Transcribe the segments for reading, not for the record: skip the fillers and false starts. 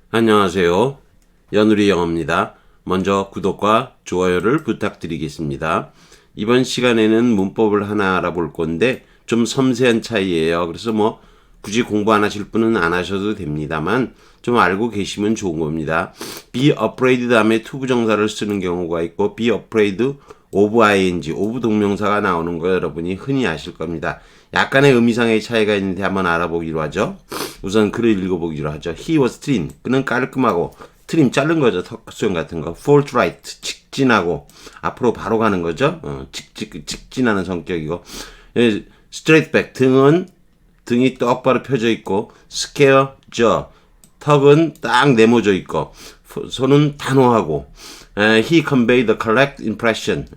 안녕하세요. 연우리 영어입니다. 먼저 구독과 좋아요를 부탁드리겠습니다. 이번 시간에는 문법을 하나 알아볼 건데 좀 섬세한 차이예요. 그래서 굳이 공부 안 하실 분은 안 하셔도 됩니다만 좀 알고 계시면 좋은 겁니다. be afraid 다음에 to 부정사를 쓰는 경우가 있고 be afraid of ing, of 동명사가 나오는 거 여러분이 흔히 아실 겁니다. 약간의 의미상의 차이가 있는데 한번 알아보기로 하죠. 우선 글을 읽어보기로 하죠. He was thin. 그는 깔끔하고 트림 자른 거죠. 턱수염 같은 거. forthright. 직진하고 앞으로 바로 가는 거죠. 직진하는 성격이고. straight back. 등이 똑바로 펴져 있고 square jaw. 턱은 딱 네모져 있고 손은 단호하고 he conveyed the correct impression.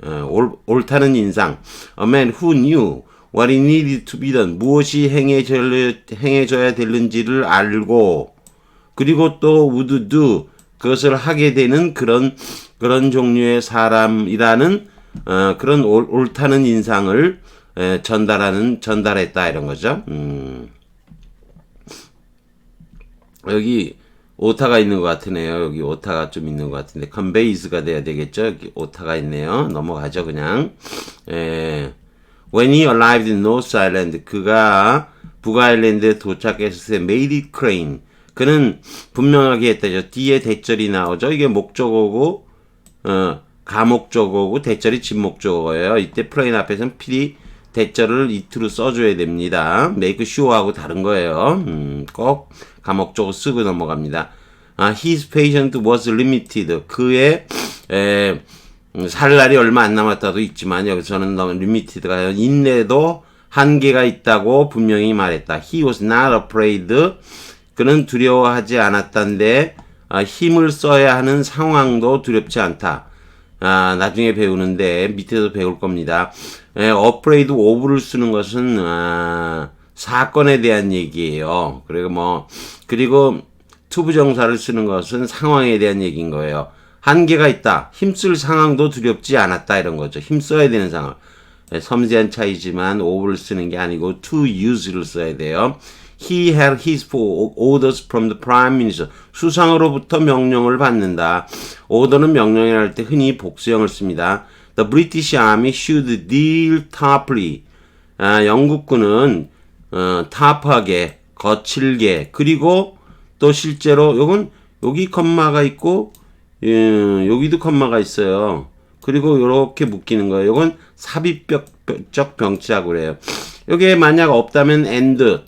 옳다는 인상. A man who knew what it needed to be done. 무엇이 행해져야 되는지를 알고 그리고 또 would do. 그것을 하게 되는 그런 종류의 사람이라는 그런 옳다는 인상을 전달했다 이런 거죠. 여기 오타가 있는 것 같으네요. 여기 오타가 좀 있는 것 같은데 conveys가 돼야 되겠죠. 여기 오타가 있네요. 넘어가죠 그냥. When he arrived in North Island, 그가 북아일랜드에 도착했을 때 made it plain. 그는 분명하게 했다죠. 뒤에 대절이 나오죠. 이게 목적어고 가목적어고 대절이 진목적어예요. 이때 plain 앞에서는 필히 대절을 it로 써줘야 됩니다. make sure하고 다른 거예요. 꼭 가목적어 쓰고 넘어갑니다. His patient was limited. 그의 살 날이 얼마 안 남았다도 있지만 여기서는 너무 limited가 인내도 한계가 있다고 분명히 말했다. He was not afraid. 그는 두려워하지 않았단데 힘을 써야 하는 상황도 두렵지 않다. 나중에 배우는데 밑에도 배울 겁니다. afraid of를 쓰는 것은 사건에 대한 얘기예요. 그리고 투부정사를 쓰는 것은 상황에 대한 얘기인 거예요. 한계가 있다. 힘쓸 상황도 두렵지 않았다 이런 거죠. 힘써야 되는 상황. 섬세한 차이지만 of를 쓰는 게 아니고 to use를 써야 돼요. He had his orders from the prime minister. 수상으로부터 명령을 받는다. order는 명령이라 할 때 흔히 복수형을 씁니다. The British Army should deal toughly. 영국군은 tough하게, 거칠게, 그리고 또 실제로 여기 컴마가 있고 여기도 컴마가 있어요. 그리고 이렇게 묶이는 거예요. 이건 삽입적 병치라고 그래요. 여기에 만약 없다면 and,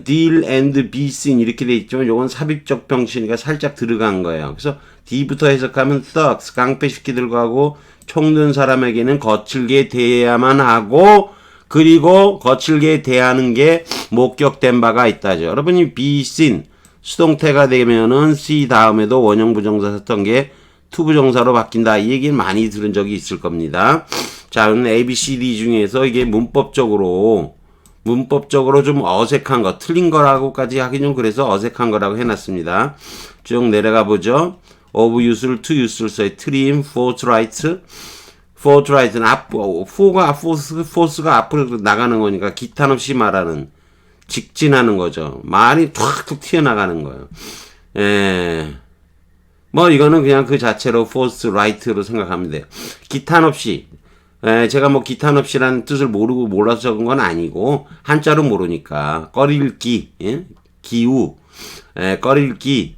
deal and be seen 이렇게 돼 있지만 이건 삽입적 병치니까 살짝 들어간 거예요. 그래서 D부터 해석하면 thugs, 깡패시키 들어가고 총든 사람에게는 거칠게 대해야만 하고 그리고 거칠게 대하는 게 목격된 바가 있다죠. 여러분이 be seen 수동태가 되면은 C 다음에도 원형 부정사 썼던 게 투부정사로 바뀐다. 이 얘기는 많이 들은 적이 있을 겁니다. 자, 그럼 A, B, C, D 중에서 이게 문법적으로 좀 어색한 거, 틀린 거라고까지 하기 좀 그래서 어색한 거라고 해놨습니다. 쭉 내려가 보죠. of use를 to use를 써요. trim, forthright. forthright는 force가 앞으로 나가는 거니까 기탄 없이 말하는 직진하는 거죠. 말이 툭툭 튀어나가는 거예요. 이거는 그냥 그 자체로 forthright로 생각하면 돼요. 기탄 없이. 제가 기탄 없이라는 뜻을 몰라서 적은 건 아니고, 한자로 모르니까. 꺼릴기, 기우, 꺼릴기,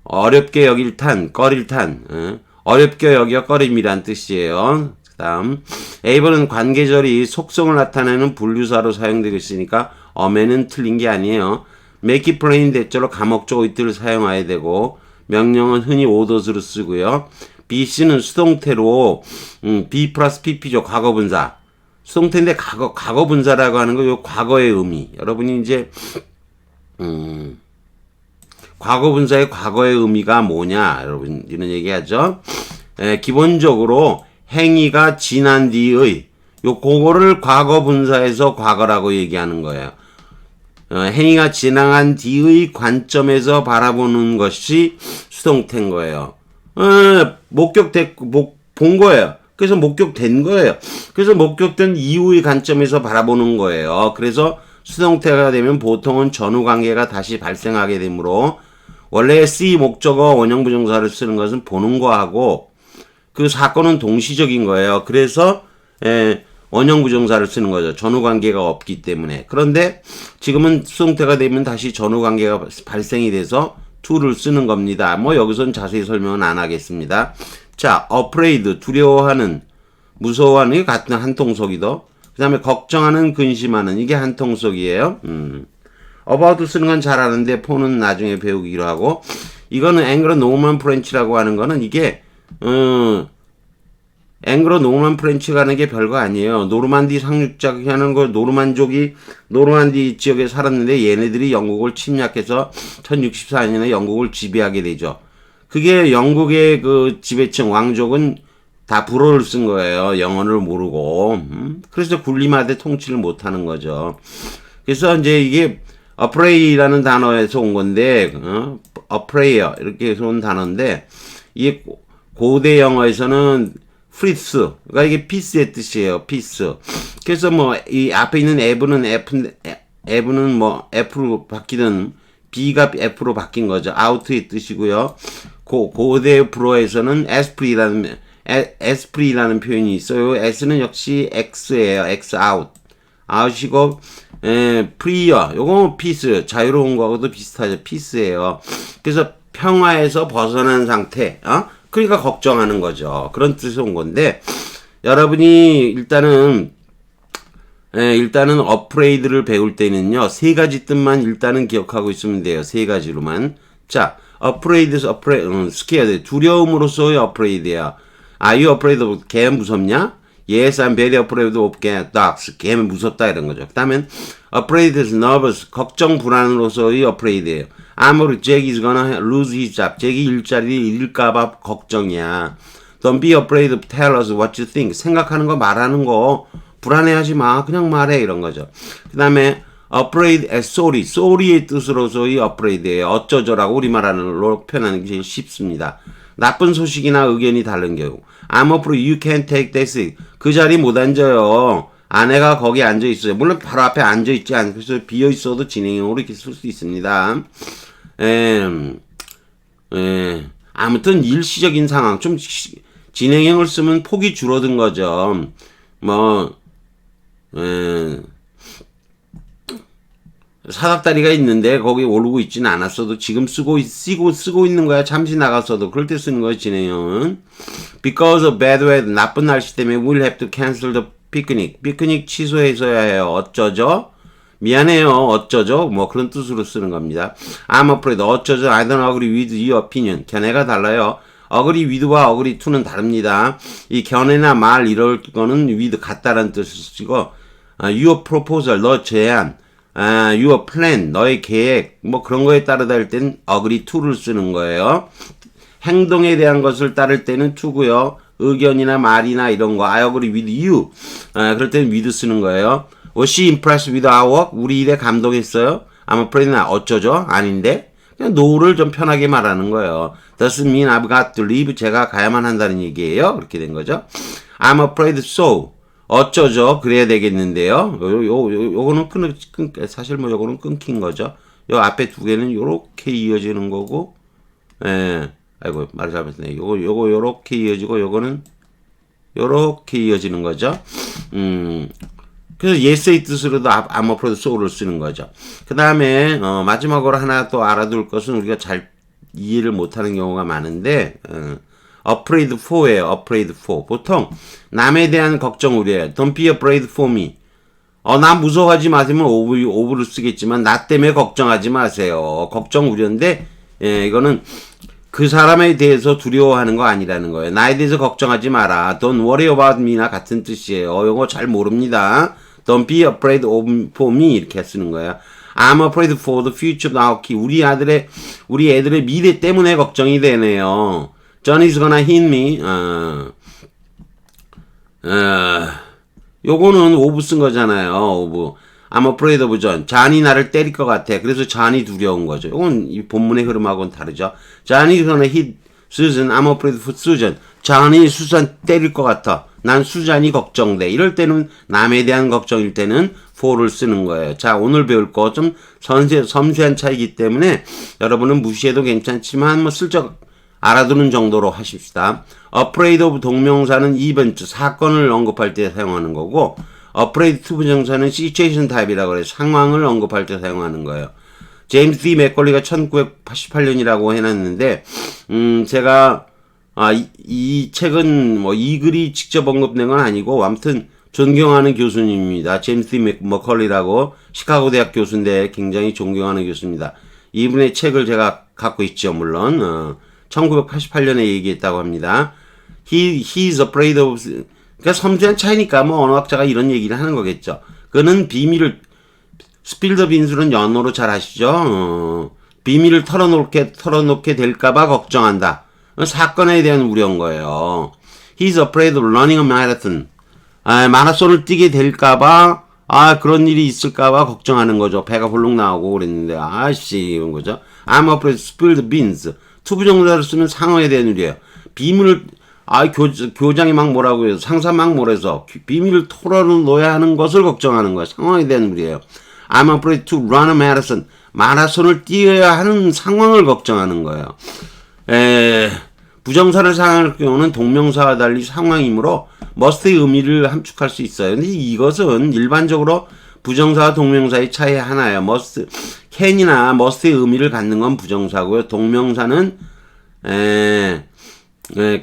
어렵게 여길 탄, 꺼릴 탄, 어렵게 여겨 꺼림이란 뜻이에요. 그 다음, A번은 관계절이 속성을 나타내는 분류사로 사용되고 있으니까, 어매는 틀린 게 아니에요. make it plain 대절로 가목적 it를 사용해야 되고, 명령은 흔히 orders로 쓰고요. BC는 수동태로 B 플러스 PP죠. 과거분사. 수동태인데 과거분사라고 하는 거 요 과거의 의미. 여러분이 이제 과거분사의 과거의 의미가 뭐냐? 여러분 이런 얘기하죠. 기본적으로 행위가 지난 뒤의 그거를 과거분사에서 과거라고 얘기하는 거예요. 행위가 지나간 뒤의 관점에서 바라보는 것이 수동태인 거예요. 본 거예요. 그래서 목격된 거예요. 그래서 목격된 이후의 관점에서 바라보는 거예요. 그래서 수동태가 되면 보통은 전후 관계가 다시 발생하게 되므로 원래 see 목적어 원형 부정사를 쓰는 것은 보는 거하고 그 사건은 동시적인 거예요. 그래서 원형 부정사를 쓰는 거죠. 전후 관계가 없기 때문에. 그런데 지금은 수동태가 되면 다시 전후 관계가 발생이 돼서 to를 쓰는 겁니다. 뭐 여기서는 자세히 설명은 안 하겠습니다. 자, afraid 두려워하는, 무서워하는 게 같은 한통속이도. 그 다음에 걱정하는, 근심하는 이게 한통속이에요. about 쓰는 건 잘 아는데 for는 나중에 배우기로 하고, 이거는 앵글로 노먼 프렌치라고 하는 거는 이게 앵글로 노르만 프렌치가 하는 게 별거 아니에요. 노르만디 상륙작이 하는 거, 노르만디 지역에 살았는데 얘네들이 영국을 침략해서 1064년에 영국을 지배하게 되죠. 그게 영국의 그 지배층 왕족은 다 불어를 쓴 거예요. 영어를 모르고. 그래서 군림하되 통치를 못하는 거죠. 그래서 이제 이게 afraid라는 단어에서 온 건데, afraid 이렇게 해서 온 단어인데, 이게 고대 영어에서는 프리스, 그러니까 이게 피스의 뜻이에요. 피스. 그래서 뭐 이 앞에 있는 F는 뭐 F로 바뀌든 B가 F로 바뀐 거죠. out의 뜻이고요. 고대 불어에서는 에스프리라는 표현이 있어요. S는 역시 X예요. X out. out이고 프리어. 요거 피스. 자유로운 거하고도 비슷하죠. 피스예요. 그래서 평화에서 벗어난 상태. 그러니까 걱정하는 거죠. 그런 뜻에서 온 건데, 여러분이 일단은 afraid를 배울 때는요, 세 가지 뜻만 일단은 기억하고 있으면 돼요. 세 가지로만. 자, scared. 두려움으로서의 afraid야. Are you afraid of, 개 무섭냐? Yes, I'm very afraid of dogs. 개는 무섭다 이런 거죠. 그 다음에 afraid is nervous. 걱정 불안으로서의 afraid예요. I'm worried Jack is gonna lose his job. 잭이 일자리를 잃을까봐 걱정이야. Don't be afraid to tell us what you think. 생각하는 거 말하는 거 불안해하지 마. 그냥 말해 이런 거죠. 그 다음에 afraid as sorry. sorry의 뜻으로서의 afraid예요. 어쩌저라고 우리말로 표현하는 게 제일 쉽습니다. 나쁜 소식이나 의견이 다른 경우. I'm afraid you can't take this. 그 자리 못 앉아요. 아내가 거기 앉아 있어요. 물론 바로 앞에 앉아 있지 않고 비어 있어도 진행형으로 이렇게 쓸 수 있습니다. 아무튼 일시적인 상황, 좀 진행형을 쓰면 폭이 줄어든 거죠. 사닥다리가 있는데 거기 오르고 있지는 않았어도 지금 쓰고 있는 거야. 잠시 나갔어도 그럴 때 쓰는 거예요. 진행형은. Because of bad weather, 나쁜 날씨 때문에 we'll have to cancel the picnic. 피크닉 취소해서야 해요. 어쩌죠? 미안해요. 어쩌죠? 뭐 그런 뜻으로 쓰는 겁니다. I'm afraid. 어쩌죠? I don't agree with your opinion. 견해가 달라요. agree with와 agree to는 다릅니다. 이 견해나 말 이럴 거는 with 같다라는 뜻을 쓰고 your proposal, 너 제안, your plan, 너의 계획, 뭐 그런 거에 따르다 할 땐 agree to를 쓰는 거예요. 행동에 대한 것을 따를 때는 to고요. 의견이나 말이나 이런 거 I agree with you. 그럴 때는 with 쓰는 거예요. Was she impressed with our work? 우리 일에 감동했어요? I'm afraid 나 어쩌죠? 아닌데? 그냥 no를 좀 편하게 말하는 거예요. Doesn't mean I've got to leave. 제가 가야만 한다는 얘기예요. 그렇게 된 거죠. I'm afraid so. 어쩌죠? 그래야 되겠는데요. 요거는 사실 뭐 요거는 끊긴 거죠. 요 앞에 두 개는 요렇게 이어지는 거고, 아이고, 말 잘못했네. 요거 요렇게 이어지고, 요거는 요렇게 이어지는 거죠. 그래서 yes의 뜻으로도 I'm afraid so를 쓰는 거죠. 그 다음에, 마지막으로 하나 또 알아둘 것은 우리가 잘 이해를 못하는 경우가 많은데, afraid for예요. afraid for. 보통, 남에 대한 걱정 우려예요. Don't be afraid for me. 나 무서워하지 마시면 over를 쓰겠지만, 나 때문에 걱정하지 마세요. 걱정 우려인데, 이거는 그 사람에 대해서 두려워하는 거 아니라는 거예요. 나에 대해서 걱정하지 마라. Don't worry about me나 같은 뜻이에요. 이거 잘 모릅니다. Don't be afraid for me 이렇게 쓰는 거예요. I'm afraid for the future of our kid. 우리 애들의 미래 때문에 걱정이 되네요. John is gonna hit me. 요거는 of 쓴 거잖아요. of. I'm afraid of John. 잔이 나를 때릴 것 같아. 그래서 잔이 두려운 거죠. 이건 이 본문의 흐름하고는 다르죠. Johnny is gonna hit Susan. I'm afraid for Susan. 잔이 수산 때릴 것 같아. 난 수잔이 걱정돼. 이럴 때는 남에 대한 걱정일 때는 for를 쓰는 거예요. 자, 오늘 배울 거 좀 섬세한 차이기 때문에 여러분은 무시해도 괜찮지만 뭐 슬쩍 알아두는 정도로 하십시다. afraid of 동명사는 이벤트, 사건을 언급할 때 사용하는 거고 afraid to 부정사는 situation type이라고 그래요. 상황을 언급할 때 사용하는 거예요. 제임스 D 맥컬리가 1988년이라고 해놨는데 제가 이 책은 뭐 이 글이 직접 언급된 건 아니고 아무튼 존경하는 교수님입니다. 제임스 D 맥컬리라고 시카고 대학 교수인데 굉장히 존경하는 교수입니다. 이분의 책을 제가 갖고 있죠. 물론 1988년에 얘기했다고 합니다. He's afraid of 그러니까 섬세한 차이니까 뭐 언어학자가 이런 얘기를 하는 거겠죠. 그는 비밀을 스필더 빈술은 연어로 잘 아시죠? 비밀을 털어놓게 될까봐 걱정한다. 사건에 대한 우려인 거예요. He's afraid of running a marathon. 마라톤을 뛰게 될까봐, 그런 일이 있을까봐 걱정하는 거죠. 배가 홀룩 나오고 그랬는데, 이런 거죠. I'm afraid to spill the beans. 투부정사를 쓰면 상어에 대한 우려예요. 비밀을, 교장이 막 뭐라고 해서, 상사 막 뭐래서, 비밀을 털어놓아야 하는 것을 걱정하는 거예요. 상황에 대한 우려예요. I'm afraid to run a marathon. 마라톤을 뛰어야 하는 상황을 걱정하는 거예요. 부정사를 사용할 경우는 동명사와 달리 상황이므로 must의 의미를 함축할 수 있어요. 근데 이것은 일반적으로 부정사와 동명사의 차이 하나예요. must, can이나 must의 의미를 갖는 건 부정사고요. 동명사는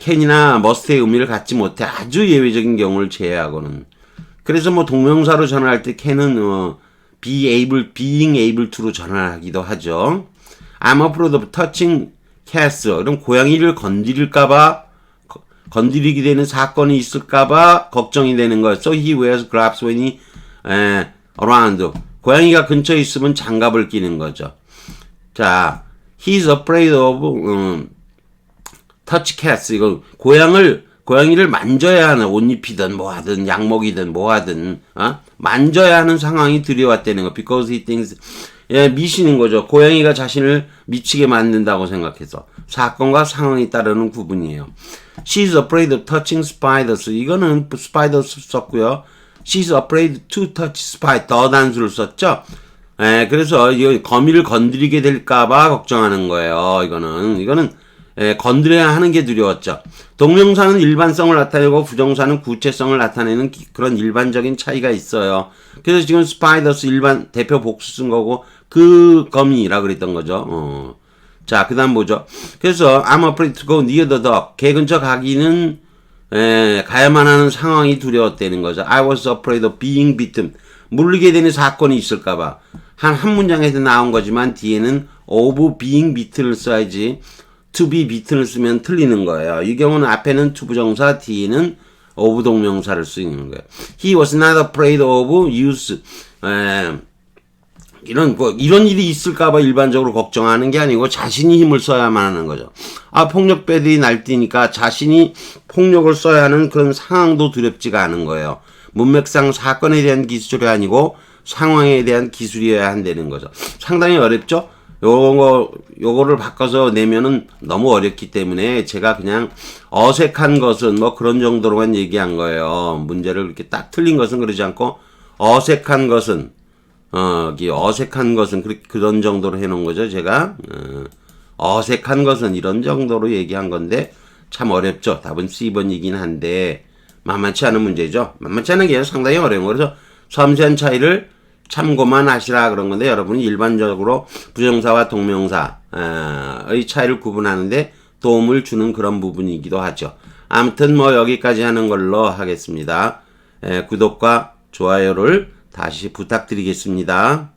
can이나 must의 의미를 갖지 못해. 아주 예외적인 경우를 제외하고는. 그래서 뭐 동명사로 전환할 때 can은 being able to로 전환하기도 하죠. I'm afraid of touching cats. 그럼 고양이를 건드리게 되는 사건이 있을까봐 걱정이 되는 거예요. So he wears gloves when he around. 고양이가 근처에 있으면 장갑을 끼는 거죠. 자, he's afraid of touch cats. 이거 고양이를 만져야 하는, 옷 입히든 뭐 하든 약 먹이든 뭐 하든 만져야 하는 상황이 들여왔다는 거. Because he thinks 미시는 거죠. 고양이가 자신을 미치게 만든다고 생각해서. 사건과 상황이 따르는 구분이에요. She's afraid of touching spiders. 이거는 spiders 썼고요. She's afraid to touch spider. 더 단수를 썼죠. 그래서 이 거미를 건드리게 될까봐 걱정하는 거예요. 이거는 건드려야 하는 게 두려웠죠. 동명사는 일반성을 나타내고 부정사는 구체성을 나타내는 그런 일반적인 차이가 있어요. 그래서 지금 spiders 일반 대표 복수 쓴 거고 그 거미라 그랬던 거죠. 자, 그 다음 뭐죠? 그래서 I'm afraid to go near the dog. 개 근처 가기는 가야만 하는 상황이 두려웠다는 거죠. I was afraid of being bitten. 물리게 되는 사건이 있을까봐. 한 문장에서 나온 거지만 뒤에는 of being bitten을 써야지 to be bitten을 쓰면 틀리는 거예요. 이 경우는 앞에는 to 부정사, 뒤에는 of 동명사를 쓰는 거예요. He was not afraid of use. 이런 일이 있을까봐 일반적으로 걱정하는 게 아니고 자신이 힘을 써야만 하는 거죠. 폭력배들이 날뛰니까 자신이 폭력을 써야 하는 그런 상황도 두렵지가 않은 거예요. 문맥상 사건에 대한 기술이 아니고 상황에 대한 기술이어야 한다는 거죠. 상당히 어렵죠? 요거를 바꿔서 내면은 너무 어렵기 때문에 제가 그냥 어색한 것은 뭐 그런 정도로만 얘기한 거예요. 문제를 이렇게 딱 틀린 것은 그러지 않고 어색한 것은 그런 정도로 해놓은 거죠. 제가 어색한 것은 이런 정도로 얘기한 건데 참 어렵죠. 답은 C번이긴 한데 만만치 않은 문제죠. 만만치 않은 게 상당히 어려운 거예요. 그래서 섬세한 참고만 하시라 그런 건데 여러분이 일반적으로 부정사와 동명사의 차이를 구분하는데 도움을 주는 그런 부분이기도 하죠. 아무튼 뭐 여기까지 하는 걸로 하겠습니다. 구독과 좋아요를 다시 부탁드리겠습니다.